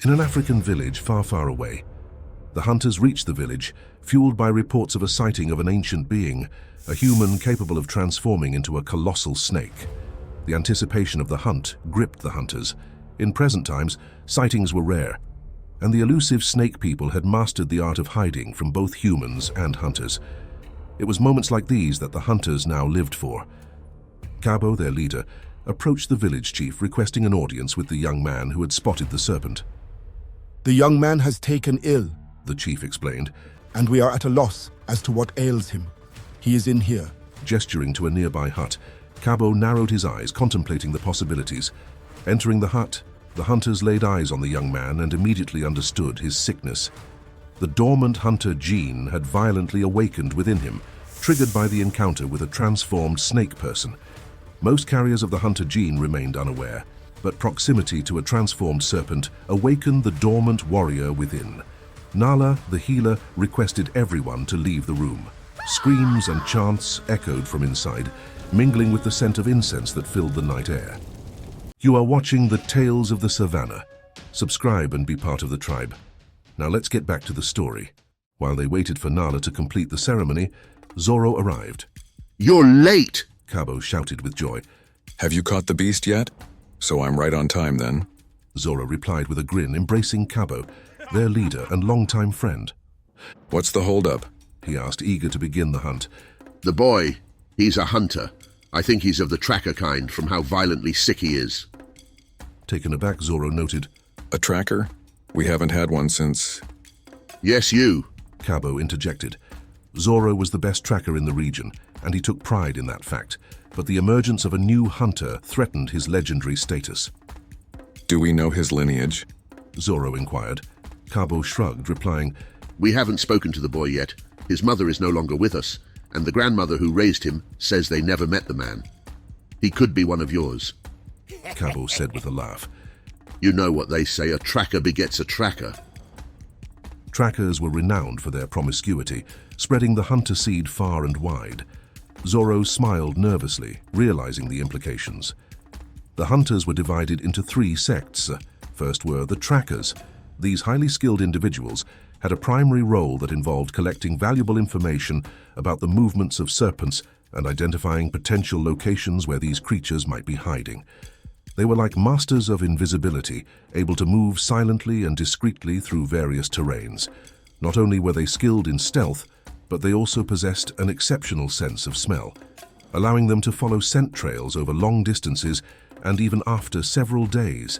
In an African village far, far away, the hunters reached the village, fueled by reports of a sighting of an ancient being, a human capable of transforming into a colossal snake. The anticipation of the hunt gripped the hunters. In present times, sightings were rare, and the elusive snake people had mastered the art of hiding from both humans and hunters. It was moments like these that the hunters now lived for. Cabo, their leader, approached the village chief requesting an audience with the young man who had spotted the serpent. "The young man has taken ill," the chief explained, "and we are at a loss as to what ails him. He is in here." Gesturing to a nearby hut, Cabo narrowed his eyes, contemplating the possibilities. Entering the hut, the hunters laid eyes on the young man and immediately understood his sickness. The dormant hunter gene had violently awakened within him, triggered by the encounter with a transformed snake person. Most carriers of the hunter gene remained unaware, but proximity to a transformed serpent awakened the dormant warrior within. Nala, the healer, requested everyone to leave the room. Screams and chants echoed from inside, mingling with the scent of incense that filled the night air. You are watching the Tales of the Savannah. Subscribe and be part of the tribe. Now let's get back to the story. While they waited for Nala to complete the ceremony, Zorro arrived. "You're late!" Cabo shouted with joy. Have you caught the beast yet? So I'm right on time then. Zorro replied with a grin, embracing Cabo, their leader and longtime friend. What's the holdup? He asked, eager to begin the hunt. "The boy, he's a hunter. I think he's of the tracker kind from how violently sick he is." Taken aback, Zorro noted. A tracker? We haven't had one since... "Yes, you." Cabo interjected. Zorro was the best tracker in the region, and he took pride in that fact, but the emergence of a new hunter threatened his legendary status. Do we know his lineage? Zorro inquired. Cabo shrugged, replying, "We haven't spoken to the boy yet. His mother is no longer with us, and the grandmother who raised him says they never met the man. He could be one of yours." Cabo said with a laugh. "You know what they say, a tracker begets a tracker." Trackers were renowned for their promiscuity, spreading the hunter seed far and wide. Zorro smiled nervously, realizing the implications. The hunters were divided into 3 sects. First were the trackers. These highly skilled individuals had a primary role that involved collecting valuable information about the movements of serpents and identifying potential locations where these creatures might be hiding. They were like masters of invisibility, able to move silently and discreetly through various terrains. Not only were they skilled in stealth, but they also possessed an exceptional sense of smell, allowing them to follow scent trails over long distances and even after several days.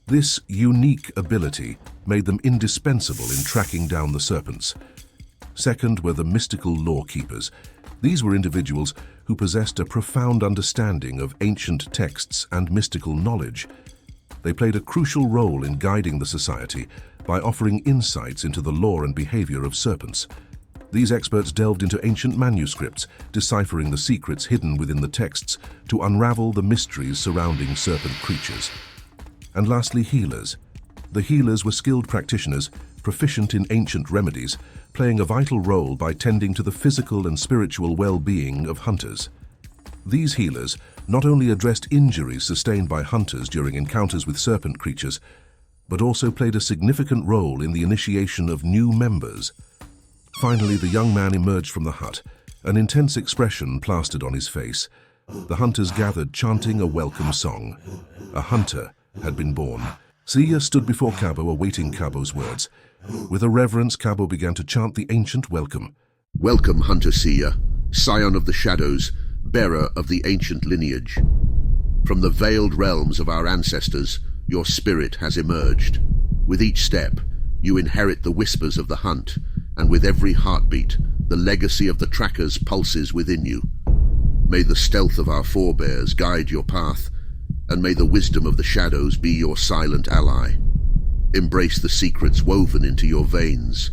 This unique ability made them indispensable in tracking down the serpents. Second were the mystical law keepers. These were individuals who possessed a profound understanding of ancient texts and mystical knowledge. They played a crucial role in guiding the society by offering insights into the lore and behavior of serpents. These experts delved into ancient manuscripts, deciphering the secrets hidden within the texts to unravel the mysteries surrounding serpent creatures. And lastly, healers. The healers were skilled practitioners, proficient in ancient remedies, playing a vital role by tending to the physical and spiritual well-being of hunters. These healers not only addressed injuries sustained by hunters during encounters with serpent creatures, but also played a significant role in the initiation of new members. Finally, the young man emerged from the hut, an intense expression plastered on his face. The hunters gathered, chanting a welcome song. A hunter had been born. Sia stood before Cabo, awaiting Cabo's words. With a reverence, Cabo began to chant the ancient welcome. "Welcome, Hunter Sia, scion of the shadows, bearer of the ancient lineage. From the veiled realms of our ancestors, your spirit has emerged. With each step, you inherit the whispers of the hunt, and with every heartbeat, the legacy of the trackers pulses within you. May the stealth of our forebears guide your path, and may the wisdom of the shadows be your silent ally. Embrace the secrets woven into your veins,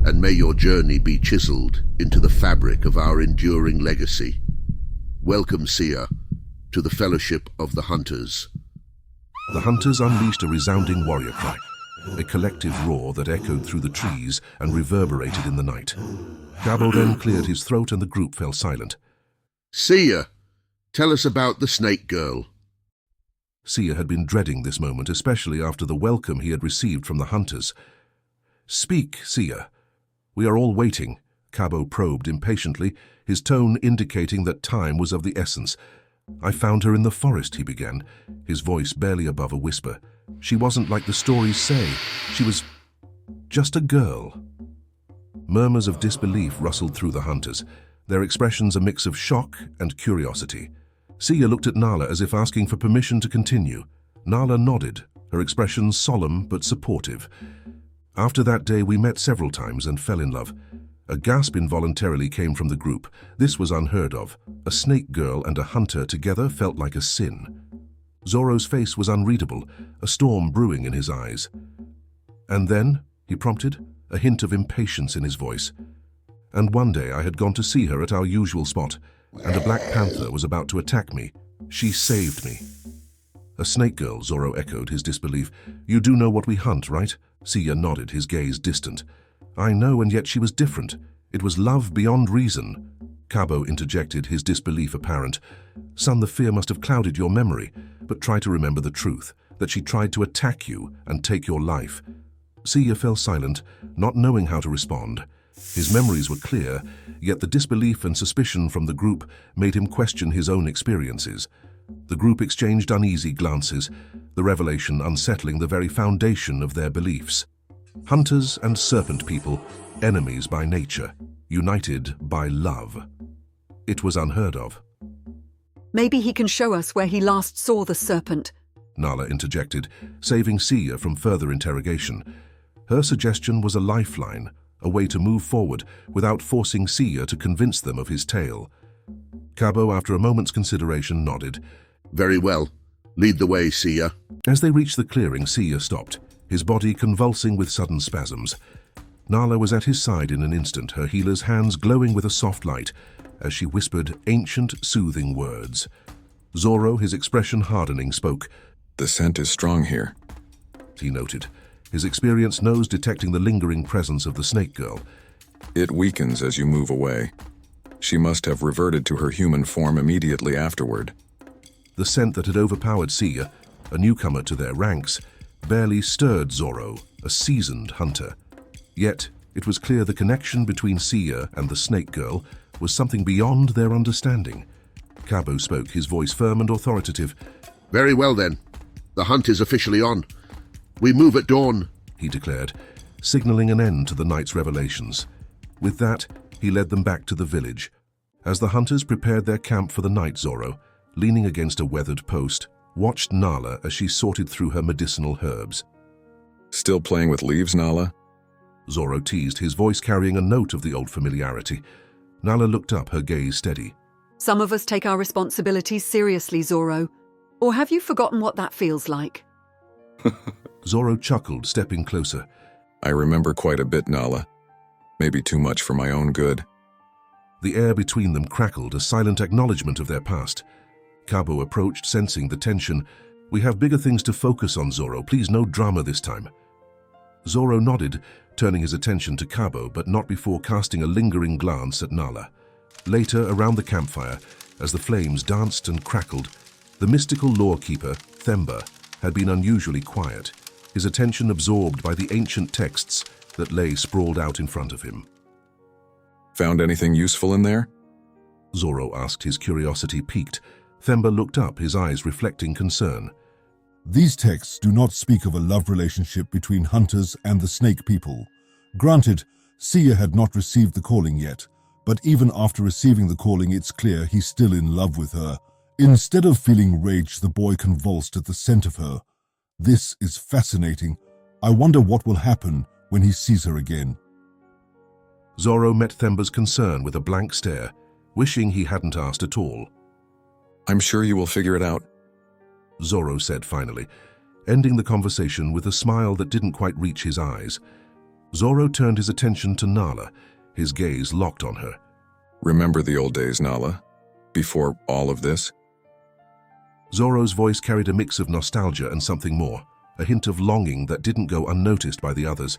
and may your journey be chiseled into the fabric of our enduring legacy. Welcome, Sia, to the Fellowship of the Hunters." The hunters unleashed a resounding warrior cry, a collective roar that echoed through the trees and reverberated in the night. Cabo then cleared his throat and the group fell silent. "Sia, tell us about the snake girl." Sia had been dreading this moment, especially after the welcome he had received from the hunters. "Speak, Sia. We are all waiting," Cabo probed impatiently, his tone indicating that time was of the essence. "I found her in the forest," he began, his voice barely above a whisper. "She wasn't like the stories say. She was just a girl." Murmurs of disbelief rustled through the hunters, their expressions a mix of shock and curiosity. Sia looked at Nala as if asking for permission to continue. Nala nodded, her expression solemn but supportive. "After that day we met several times and fell in love." A gasp involuntarily came from the group. This was unheard of. A snake girl and a hunter together felt like a sin. Zoro's face was unreadable, a storm brewing in his eyes. "And then?" he prompted, a hint of impatience in his voice. "And one day I had gone to see her at our usual spot, and a black panther was about to attack me. She saved me." "A snake girl," Zoro echoed, his disbelief. "You do know what we hunt, right?" Sia nodded, his gaze distant. "I know, and yet she was different. It was love beyond reason." Cabo interjected, his disbelief apparent. "Son, the fear must have clouded your memory, but try to remember the truth, that she tried to attack you and take your life." Sia fell silent, not knowing how to respond. His memories were clear, yet the disbelief and suspicion from the group made him question his own experiences. The group exchanged uneasy glances, the revelation unsettling the very foundation of their beliefs. Hunters and serpent people, enemies by nature, united by love. It was unheard of. "Maybe he can show us where he last saw the serpent," Nala interjected, saving Sia from further interrogation. Her suggestion was a lifeline, a way to move forward without forcing Sia to convince them of his tale. Cabo, after a moment's consideration, nodded. "Very well. Lead the way, Sia." As they reached the clearing, Sia stopped, his body convulsing with sudden spasms. Nala was at his side in an instant, her healer's hands glowing with a soft light, as she whispered ancient, soothing words. Zoro, his expression hardening, spoke. "The scent is strong here," he noted, his experienced nose detecting the lingering presence of the snake girl. "It weakens as you move away. She must have reverted to her human form immediately afterward." The scent that had overpowered Sia, a newcomer to their ranks, barely stirred Zoro, a seasoned hunter. Yet, it was clear the connection between Sia and the snake girl was something beyond their understanding. Cabo spoke, his voice firm and authoritative. "Very well then. The hunt is officially on. We move at dawn," he declared, signaling an end to the night's revelations. With that, he led them back to the village. As the hunters prepared their camp for the night, Zoro, leaning against a weathered post, watched Nala as she sorted through her medicinal herbs. "Still playing with leaves, Nala?" Zoro teased, his voice carrying a note of the old familiarity. Nala looked up, her gaze steady. "Some of us take our responsibilities seriously, Zoro. Or have you forgotten what that feels like?" Zoro chuckled, stepping closer. "I remember quite a bit, Nala. Maybe too much for my own good." The air between them crackled, a silent acknowledgement of their past. Cabo approached, sensing the tension. "We have bigger things to focus on, Zoro. Please, no drama this time." Zoro nodded, turning his attention to Cabo, but not before casting a lingering glance at Nala. Later, around the campfire, as the flames danced and crackled, the mystical lore-keeper, Themba, had been unusually quiet, his attention absorbed by the ancient texts that lay sprawled out in front of him. "Found anything useful in there?" Zoro asked, his curiosity piqued. Themba looked up, his eyes reflecting concern. These texts do not speak of a love relationship between hunters and the snake people. Granted, Sia had not received the calling yet, but even after receiving the calling, it's clear he's still in love with her. Instead of feeling rage, the boy convulsed at the scent of her. This is fascinating. I wonder what will happen when he sees her again. Zoro met Themba's concern with a blank stare, wishing he hadn't asked at all. "I'm sure you will figure it out," Zoro said finally, ending the conversation with a smile that didn't quite reach his eyes. Zoro turned his attention to Nala, his gaze locked on her. "Remember the old days, Nala? Before all of this?" Zoro's voice carried a mix of nostalgia and something more, a hint of longing that didn't go unnoticed by the others.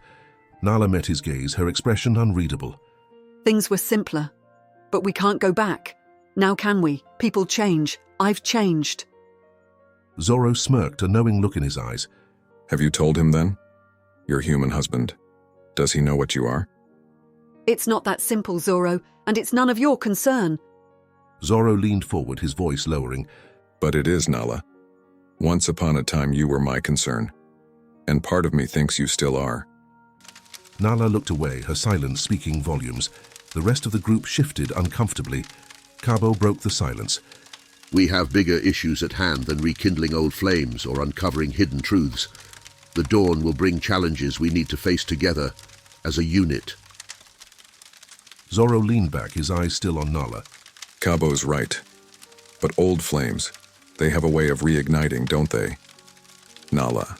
Nala met his gaze, her expression unreadable. "Things were simpler, but we can't go back. Now can we? People change. I've changed." Zoro smirked, a knowing look in his eyes. Have you told him then? Your human husband. Does he know what you are? It's not that simple, Zoro, and it's none of your concern. Zoro leaned forward, his voice lowering. But it is, Nala. Once upon a time you were my concern. And part of me thinks you still are. Nala looked away, her silence speaking volumes. The rest of the group shifted uncomfortably. Kabo broke the silence. We have bigger issues at hand than rekindling old flames or uncovering hidden truths. The dawn will bring challenges we need to face together, as a unit. Zoro leaned back, his eyes still on Nala. Kabo's right. But old flames, they have a way of reigniting, don't they? Nala.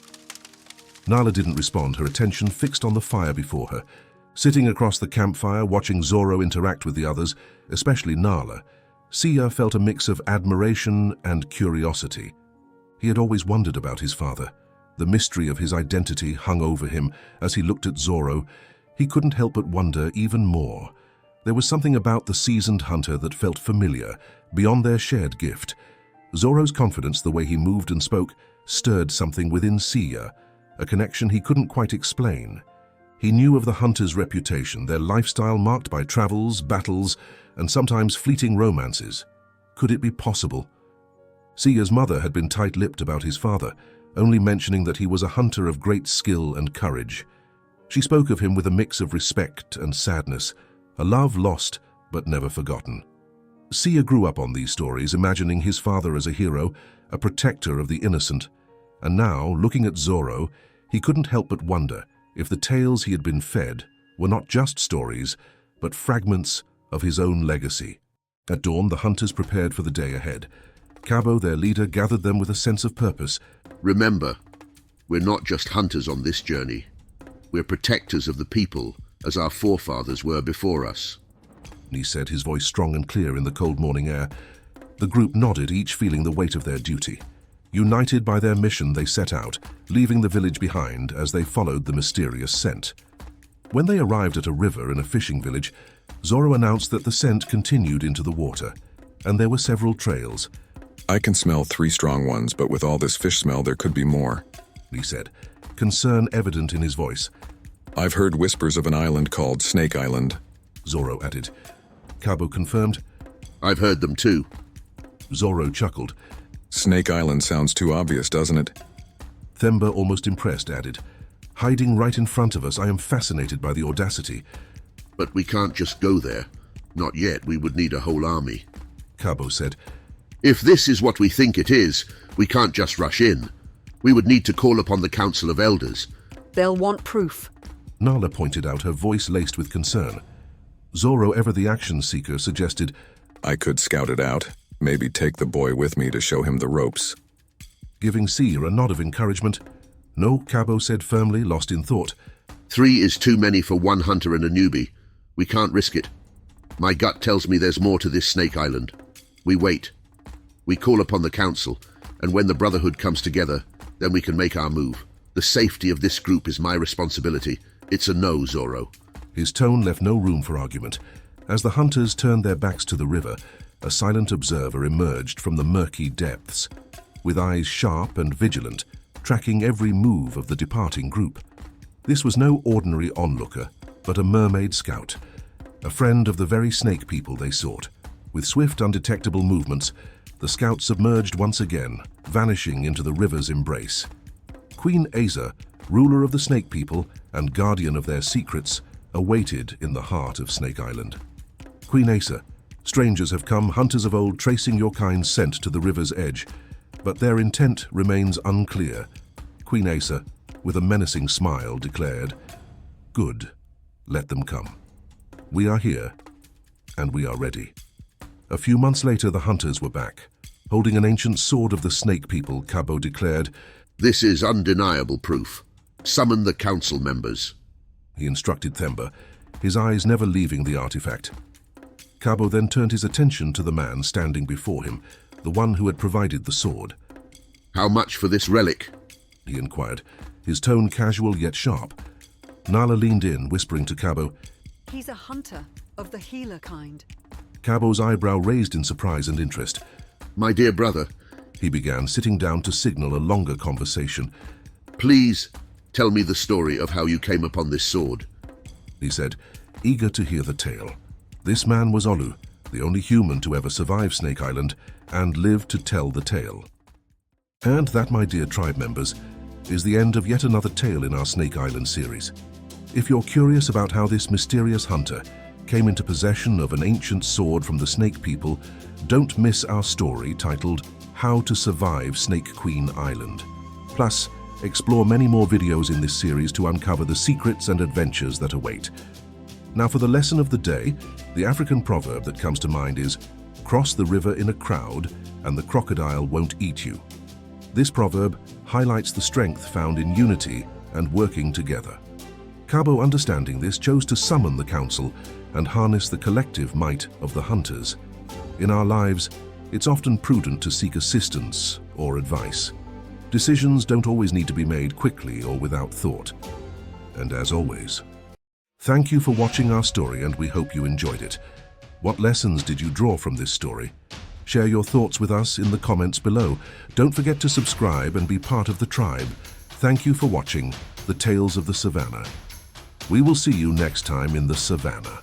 Nala didn't respond, her attention fixed on the fire before her. Sitting across the campfire, watching Zoro interact with the others, especially Nala, Sia felt a mix of admiration and curiosity. He had always wondered about his father. The mystery of his identity hung over him as he looked at Zoro. He couldn't help but wonder even more. There was something about the seasoned hunter that felt familiar, beyond their shared gift. Zoro's confidence, the way he moved and spoke, stirred something within Sia, a connection he couldn't quite explain. He knew of the hunter's reputation, their lifestyle marked by travels, battles, and sometimes fleeting romances. Could it be possible? Sia's mother had been tight-lipped about his father, only mentioning that he was a hunter of great skill and courage. She spoke of him with a mix of respect and sadness, a love lost but never forgotten. Sia grew up on these stories, imagining his father as a hero, a protector of the innocent. And now, looking at Zoro, he couldn't help but wonder if the tales he had been fed were not just stories, but fragments of his own legacy. At dawn, the hunters prepared for the day ahead. Kabo, their leader, gathered them with a sense of purpose. Remember, we're not just hunters on this journey. We're protectors of the people, as our forefathers were before us. He said, his voice strong and clear in the cold morning air. The group nodded, each feeling the weight of their duty. United by their mission, they set out, leaving the village behind as they followed the mysterious scent. When they arrived at a river in a fishing village, Zoro announced that the scent continued into the water, and there were several trails. I can smell 3 strong ones, but with all this fish smell, there could be more, he said, concern evident in his voice. I've heard whispers of an island called Snake Island, Zoro added. Kabo confirmed. I've heard them too. Zoro chuckled. Snake Island sounds too obvious, doesn't it? Themba, almost impressed, added, hiding right in front of us, I am fascinated by the audacity. But we can't just go there. Not yet, we would need a whole army. Kabo said. If this is what we think it is, we can't just rush in. We would need to call upon the Council of Elders. They'll want proof. Nala pointed out, her voice laced with concern. Zoro, ever the action-seeker, suggested, I could scout it out, maybe take the boy with me to show him the ropes. Giving Sia a nod of encouragement. No, Kabo said firmly, lost in thought. 3 is too many for one hunter and a newbie. We can't risk it. My gut tells me there's more to this Snake Island. We wait. We call upon the Council, and when the Brotherhood comes together, then we can make our move. The safety of this group is my responsibility. It's a no, Zoro. His tone left no room for argument. As the hunters turned their backs to the river, a silent observer emerged from the murky depths, with eyes sharp and vigilant, tracking every move of the departing group. This was no ordinary onlooker, but a mermaid scout, a friend of the very snake people they sought. With swift, undetectable movements, the scout submerged once again, vanishing into the river's embrace. Queen Asa, ruler of the snake people and guardian of their secrets, awaited in the heart of Snake Island. Queen Asa, strangers have come, hunters of old, tracing your kind's scent to the river's edge, but their intent remains unclear. Queen Asa, with a menacing smile, declared, Good, let them come. We are here, and we are ready. A few months later, the hunters were back. Holding an ancient sword of the snake people, Kabo declared, This is undeniable proof. Summon the council members. He instructed Themba, his eyes never leaving the artifact. Kabo then turned his attention to the man standing before him, the one who had provided the sword. How much for this relic? He inquired, his tone casual yet sharp. Nala leaned in, whispering to Kabo. He's a hunter of the healer kind. Kabo's eyebrow raised in surprise and interest. My dear brother, He began, sitting down to signal a longer conversation. "Please, tell me the story of how you came upon this sword," he said, eager to hear the tale. This man was Olu, the only human to ever survive Snake Island and live to tell the tale. And that, my dear tribe members, is the end of yet another tale in our Snake Island series. If you're curious about how this mysterious hunter came into possession of an ancient sword from the Snake people, don't miss our story titled How to Survive Snake Queen Island. Plus, explore many more videos in this series to uncover the secrets and adventures that await. Now for the lesson of the day, the African proverb that comes to mind is, "Cross the river in a crowd and the crocodile won't eat you." This proverb highlights the strength found in unity and working together. Cabo, understanding this, chose to summon the council and harness the collective might of the hunters. In our lives, it's often prudent to seek assistance or advice. Decisions don't always need to be made quickly or without thought. And as always, thank you for watching our story, and we hope you enjoyed it. What lessons did you draw from this story? Share your thoughts with us in the comments below. Don't forget to subscribe and be part of the tribe. Thank you for watching The Tales of the Savannah. We will see you next time in the Savannah.